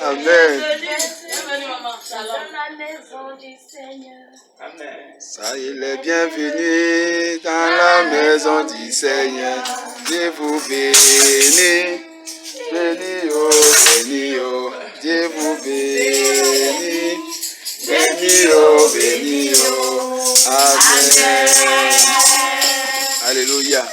Amen. Bienvenue, maman. Shalom. Dans la maison du Seigneur. Amen. Ça, il est bienvenu dans la maison du Seigneur. Dieu vous bénit. Béni, oh, béni, oh. Dieu vous bénit. Béni, oh, béni, oh. Amen. Alléluia. Amen.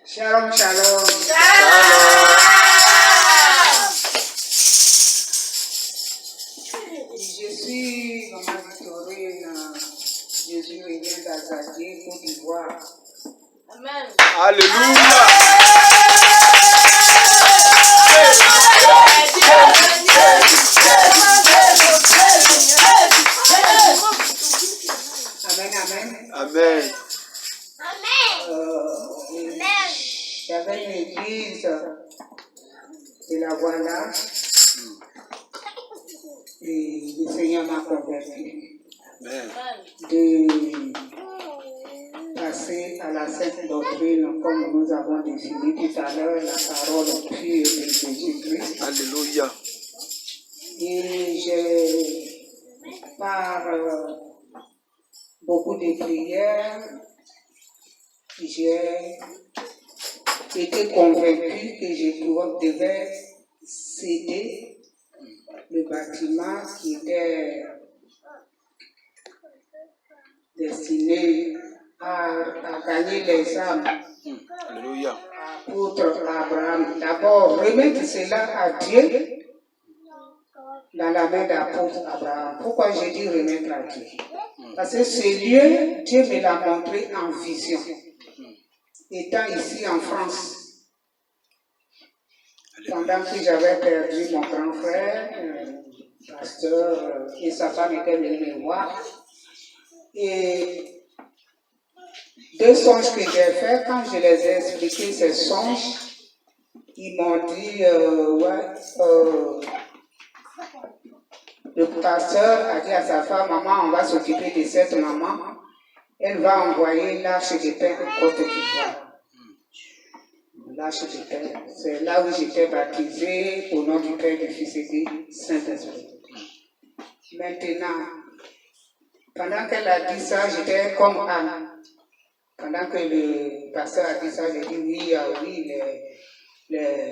Shalom, shalom. Je suis Maman Victorine. Jésus revient d'Azadier, Côte d'Ivoire. Amen. Alléluia. Amen, amen. Amen. J'avais une église de la voilà. Et le Seigneur m'a converti. Amen. De passer à la sainte doctrine comme nous avons défini tout à l'heure, la parole pure de Jésus-Christ. Alléluia. Et j'ai, par beaucoup de prières, j'ai été convaincu que je devais céder le bâtiment qui était destiné à gagner les âmes. Alléluia. Apôtre Abraham, d'abord remettre cela à Dieu dans la main d'apôtre Abraham. Pourquoi je dis remettre à Dieu? Parce que ce lieu, Dieu me l'a montré en vision. Étant ici en France, pendant que j'avais perdu mon grand frère, pasteur, et sa femme était venue me voir. Et deux songes que j'ai faits, quand je les ai expliqués, ces songes, ils m'ont dit, le pasteur a dit à sa femme, maman, on va s'occuper de cette maman, elle va envoyer l'arche de paix au Côte d'Ivoire. L'arche de paix, c'est là où j'étais baptisé au nom du Père, du Fils et du Saint-Esprit. Maintenant, pendant qu'elle a dit ça, j'étais comme Anne. Pendant que le pasteur a dit ça, j'ai dit oui,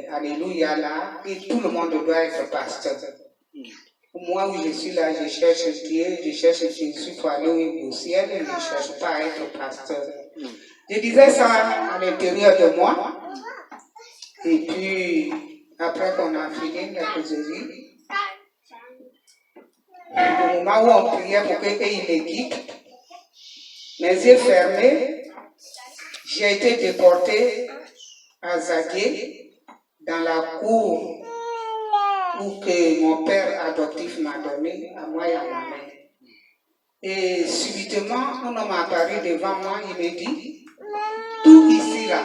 alléluia là, et tout le monde doit être pasteur. Moi où je suis là, je cherche Dieu, je cherche Jésus pour aller au ciel, et je ne cherche pas à être pasteur. Je disais ça à l'intérieur de moi, et puis après qu'on a fini la causerie, au moment où on priait pour qu'il me quitte, mes yeux fermés, j'ai été déporté à Zagué, dans la cour où que mon père adoptif m'a donné, à moi et à ma mère. Et subitement, un homme apparu devant moi, il me dit, tout ici là,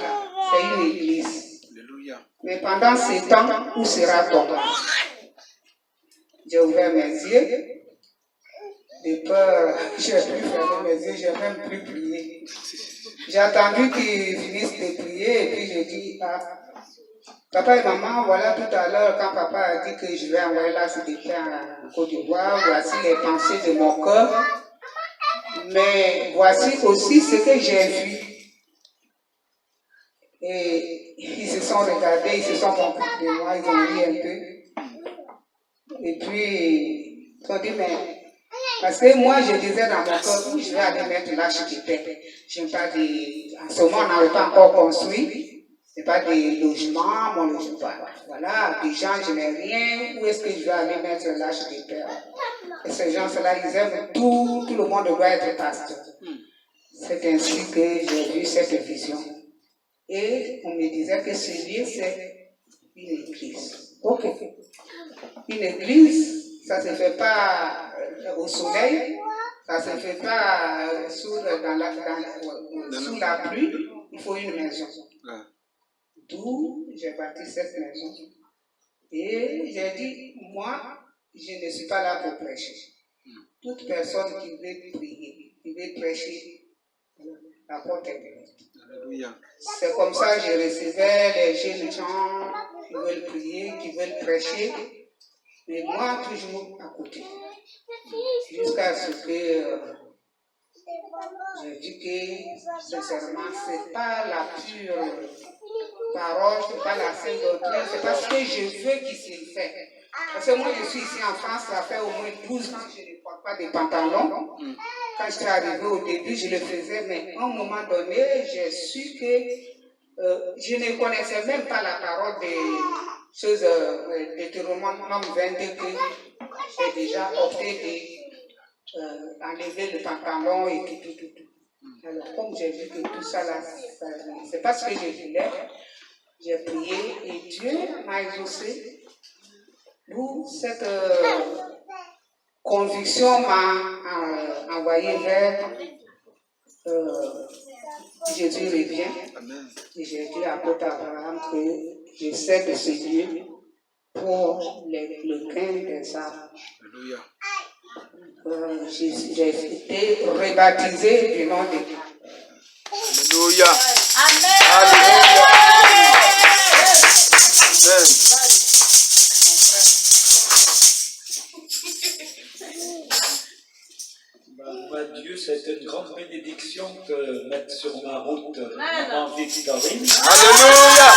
c'est une église. Alléluia. Mais pendant ce temps, où sera ton âme? J'ai ouvert mes yeux. De peur, j'ai plus fermé mes yeux, j'ai même plus prié. J'ai attendu qu'ils finissent de prier et puis j'ai dit, papa et maman, voilà tout à l'heure quand papa a dit que je vais envoyer l'arche de paix en Côte d'Ivoire, voici les pensées de mon cœur. Mais voici aussi ce que j'ai vu. Et ils se sont regardés, ils se sont moqués de moi, ils ont ri un peu. Et puis, ils ont dit, mais... Parce que moi, je disais dans mon cœur, où je vais aller mettre l'arche de paix. Je n'ai pas de... En ce moment, on n'avait pas encore construit. Ce n'est pas des logements, mon logement. Voilà, des gens, je n'ai rien. Où est-ce que je vais aller mettre l'arche de paix? Et ces gens-là, ils aiment tout le monde doit être pasteur. C'est ainsi que j'ai vu cette vision. Et on me disait que ce lieu, c'est une église. Ok. Une église, ça ne se fait pas au soleil, ça ne se fait pas sous la pluie, il faut une maison. D'où j'ai bâti cette maison. Et j'ai dit, moi, je ne suis pas là pour prêcher. Toute personne qui veut prier, et prêcher. La porte est ouverte. Alléluia. C'est comme ça que je recevais les jeunes gens qui veulent prier, qui veulent prêcher, et moi toujours à côté. Jusqu'à ce que j'ai dit que sincèrement, c'est pas la pure parole, c'est pas la sainte doctrine, c'est parce que je veux qu'il se fait. Parce que moi je suis ici en France, ça fait au moins 12 ans que je ne porte pas de pantalon. Quand je suis arrivée au début, je le faisais, mais à un moment donné, j'ai su que je ne connaissais même pas la parole des choses de Deutéronome 22 que j'ai déjà opté d'enlever le pantalon et tout. Alors, comme j'ai vu que tout ça, là, c'est pas ce que je voulais, j'ai prié et Dieu m'a exaucé. D'où cette conviction m'a envoyé vers Jésus revient. Amen. Et j'ai dit à l'apôtre Abraham que je sais de ce Dieu pour le gain des âmes. Alléluia. J'ai été rebaptisé du nom de Dieu. Alléluia. Amen. Alléluia. Amen. Moi, Dieu, c'est une grande bénédiction de mettre sur ma route Maman Victorine. Alléluia.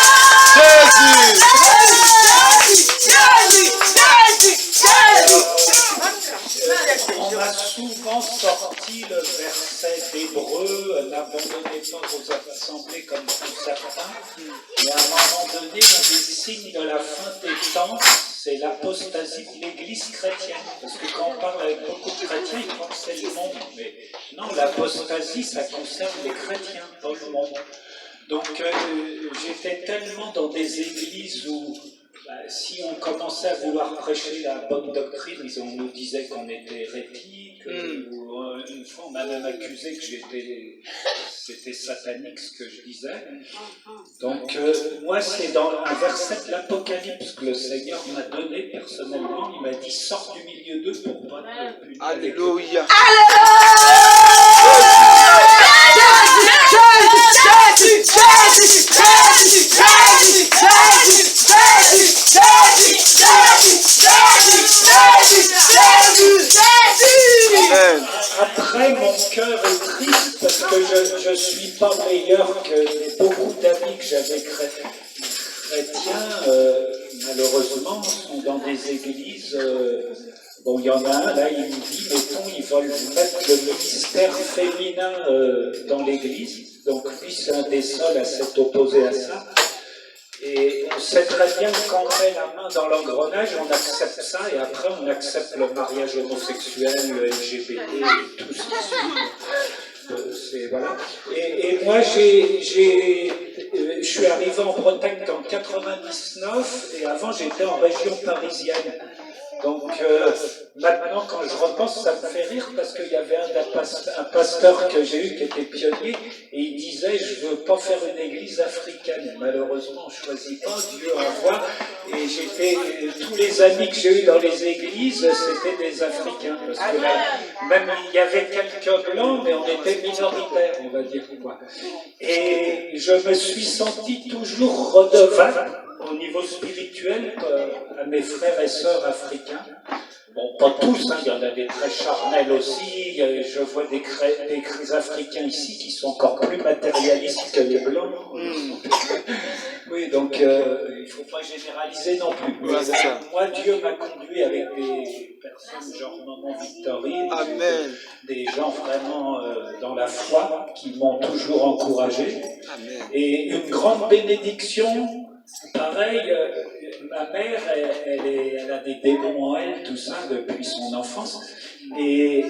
On a souvent sorti le verset d'Hébreux, n'abandonnez pas vos assemblées comme font certains. Et à un moment donné, un des signes de la fin des temps, c'est l'apostasie de l'Église chrétienne. Parce que quand on parle avec beaucoup de chrétiens, ils croient que c'est le monde. Mais non, l'apostasie, ça concerne les chrétiens dans le monde. Donc j'étais tellement dans des églises où si on commençait à vouloir prêcher la bonne doctrine, on nous disait qu'on était hérétique, ou une fois on m'a même accusé que c'était satanique ce que je disais. Donc moi c'est dans un verset de l'Apocalypse que le Seigneur m'a donné personnellement, il m'a dit sors du milieu d'eux pour pas te punir. Alléluia. Amen. Après, mon cœur est triste parce que je ne suis pas meilleur que beaucoup d'amis que j'avais chrétiens, malheureusement, sont dans des églises. Bon, il y en a un, là, il me dit, mettons, ils veulent mettre le ministère féminin dans l'église. Donc, lui, c'est un des seuls à s'être opposé à ça. Et on sait très bien que quand on met la main dans l'engrenage, on accepte ça, et après, on accepte le mariage homosexuel, le LGBT, et tout ce qui suit. Voilà. Et moi, je suis arrivé en Bretagne en 99, et avant, j'étais en région parisienne. Donc maintenant, quand je repense, ça me fait rire parce qu'il y avait un pasteur que j'ai eu qui était pionnier et il disait « Je ne veux pas faire une église africaine ». Malheureusement, on ne choisit pas, Dieu envoie. Et tous les amis que j'ai eus dans les églises, c'était des Africains. Parce que là, même il y avait quelques blancs, mais on était minoritaires, on va dire quoi. Et je me suis senti toujours redevable au niveau spirituel à mes frères et sœurs africains. Bon, pas tous, hein, il y en a des très charnels aussi. Je vois des africains ici qui sont encore plus matérialistes que les blancs. Oui, donc il ne faut pas généraliser non plus. Ouais, c'est ça. Moi, Dieu m'a conduit avec des personnes genre Maman Victorine, Amen. des gens vraiment dans la foi qui m'ont toujours encouragé. Amen. Et une grande bénédiction. Pareil, ma mère, elle a des démons en elle, tout ça, depuis son enfance. Et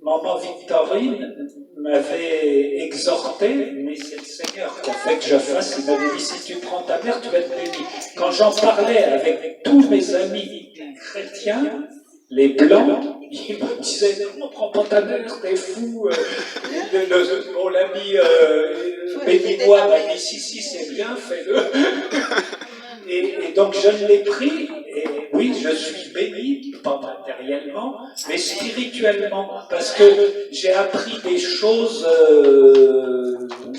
Maman Victorine m'avait exhorté, mais c'est le Seigneur qui a fait que je fasse. Il m'avait dit, si tu prends ta mère, tu vas être béni. Quand j'en parlais avec tous mes amis chrétiens, les blancs, ils me disaient, non, ne prends pas ta mère, t'es fou. Mon ami béninois m'a dit, si, c'est bien, fais-le. Et donc je l'ai pris, et oui, je suis béni, pas matériellement, mais spirituellement, parce que j'ai appris des choses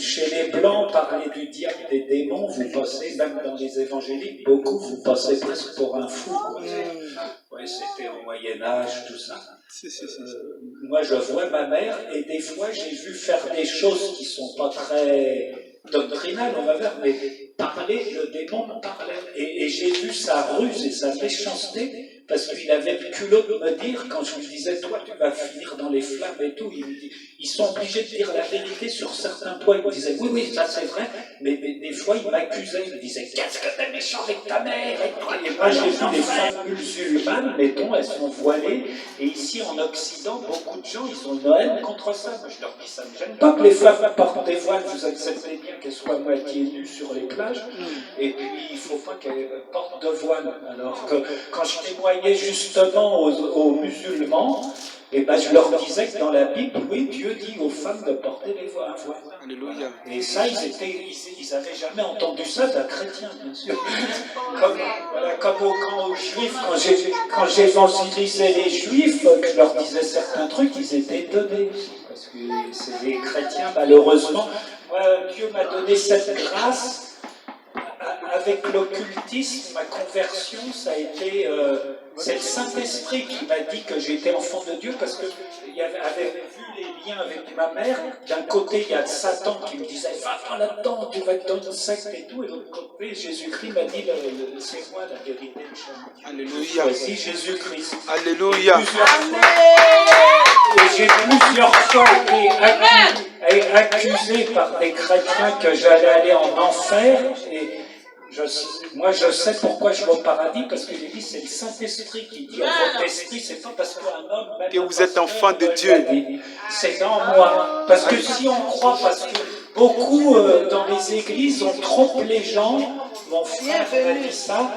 chez les Blancs, parler du diable, des démons, vous passez, même dans les évangéliques, beaucoup, vous passez presque pour un fou. Oui, c'était au Moyen-Âge, tout ça. Moi, je vois ma mère, et des fois, j'ai vu faire des choses qui sont pas très doctrinales, on va dire, mais parler, le démon parlait. Et j'ai vu sa ruse et sa méchanceté, parce qu'il avait le culot de me dire, quand je lui disais, toi, tu vas finir dans les flammes et tout, il me dit, ils sont obligés de dire la vérité sur certains points. Il me disait, oui, oui, ça c'est vrai, mais des fois, il m'accusait, il me disait, qu'est-ce que t'es méchant avec ta mère? Et moi, j'ai vu des femmes musulmanes, mettons, elles sont voilées, et ici, en Occident, beaucoup de gens, ils ont une haine contre ça. Moi, je leur dis, ça ne me gêne pas que les femmes portent des voiles, vous acceptez bien qu'elles soient moitié nues sur les plages, et puis il ne faut pas qu'elles portent de voile. Alors que quand je témoignais justement aux musulmans, et ben je leur disais que dans la Bible, oui, Dieu dit aux femmes de porter un voile. Alléluia. Et ça, ils n'avaient jamais entendu ça d'un chrétien, bien sûr. Comme aux Juifs, quand j'évangélisais les Juifs, que je leur disais certains trucs, ils étaient étonnés aussi, parce que c'est des chrétiens, malheureusement. Moi, Dieu m'a donné cette grâce. Avec l'occultisme, ma conversion, ça a été... c'est le Saint-Esprit qui m'a dit que j'étais enfant de Dieu, parce qu'il avait vu les liens avec ma mère. D'un côté, il y a Satan qui me disait « Va là-dedans, tu vas être dans une secte et tout », et de l'autre côté, Jésus-Christ m'a dit « C'est moi la vérité, le chemin. » Alléluia. Voici Jésus-Christ. Alléluia. Et j'ai plusieurs fois été accusé par des chrétiens que j'allais aller en enfer, et moi je sais pourquoi je vais au paradis, parce que j'ai dit c'est le Saint-Esprit qui dit à votre esprit, c'est pas parce qu'un homme, même que vous êtes enfant de Dieu. C'est dans moi. Parce que si on croit, parce que beaucoup dans les églises, on trompe les gens, mon frère m'a dit ça,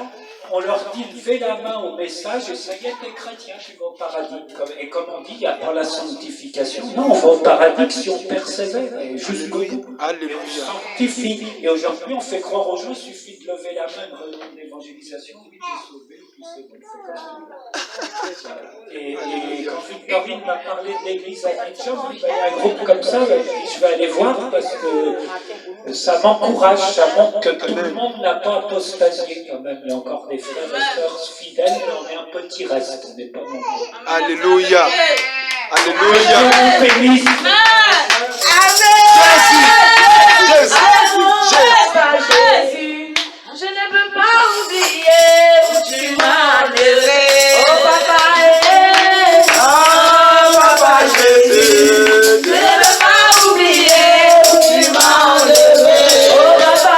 on leur dit levez la main au message et ça y est, t'es chrétien, tu vas au paradis. Et comme on dit, il n'y a pas la sanctification. Non, on va au paradis si on persévère jusqu'au bout. Alléluia. Et on sanctifie. Et aujourd'hui, on fait croire aux gens, il suffit de lever la main, de redonner l'évangélisation, oui, t'es sauvé, puis c'est bon, c'est comme ça. Et quand Victorine m'a parlé de l'église à Abidjan, il y a un groupe comme ça, je vais aller voir parce que ça m'encourage, ça montre que tout le monde n'a pas apostasié quand même. Il y a encore des frères et sœurs fidèles, mais on est un petit reste, on n'est pas nombreux. Alléluia. Alléluia. Bénisse. Jésus. Jésus, je ne peux pas oublier où tu m'as levé. Oh papa, Papa Jésus. je ne peux pas oublier où tu m'as enlevé. Oh papa,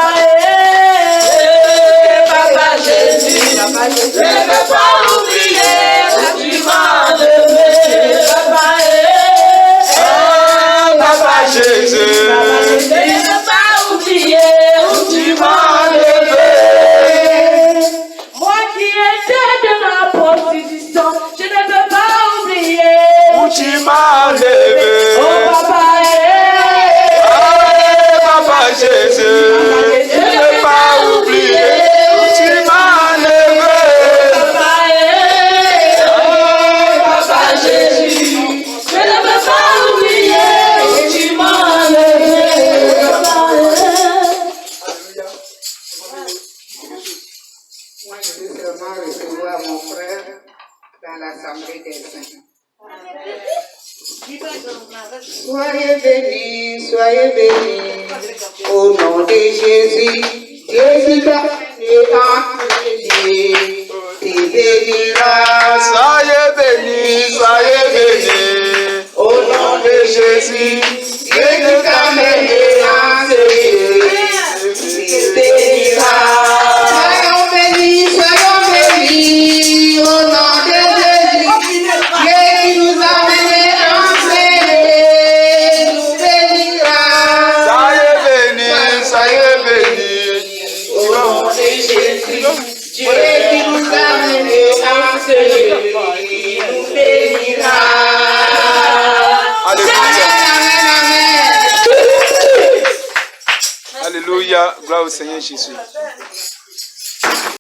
papa Jésus, je ne peux pas oublier où tu m'as enlevé. Papa Jésus. Je ne peux pas oublier où tu m'as enlevé. Moi qui étais de la prostitution, je ne peux pas oublier Où tu m'as enlevé. Oh papa, Papa Jésus. Je ne peux pas oublier où tu m'as enlevé. Papa Jésus, je ne peux pas oublier où tu m'as enlevé. Moi, je veux seulement recevoir mon frère dans l'Assemblée des Saints. Soyez bénis, au nom de Jésus. Jésus t'a béni entre les yeux, tu béniras. Soyez bénis, au nom de Jésus. Jésus t'a béni entre les yeux, tu béniras. Soyons bénis, au nom de Jésus. Jésus nous a menés danser, nous bénira. Soyez bénis, Au nom de Jésus, Jésus nous a menés danser, nous bénira. Alléluia. Amen, amen. Alléluia. Gloire au Seigneur Jésus.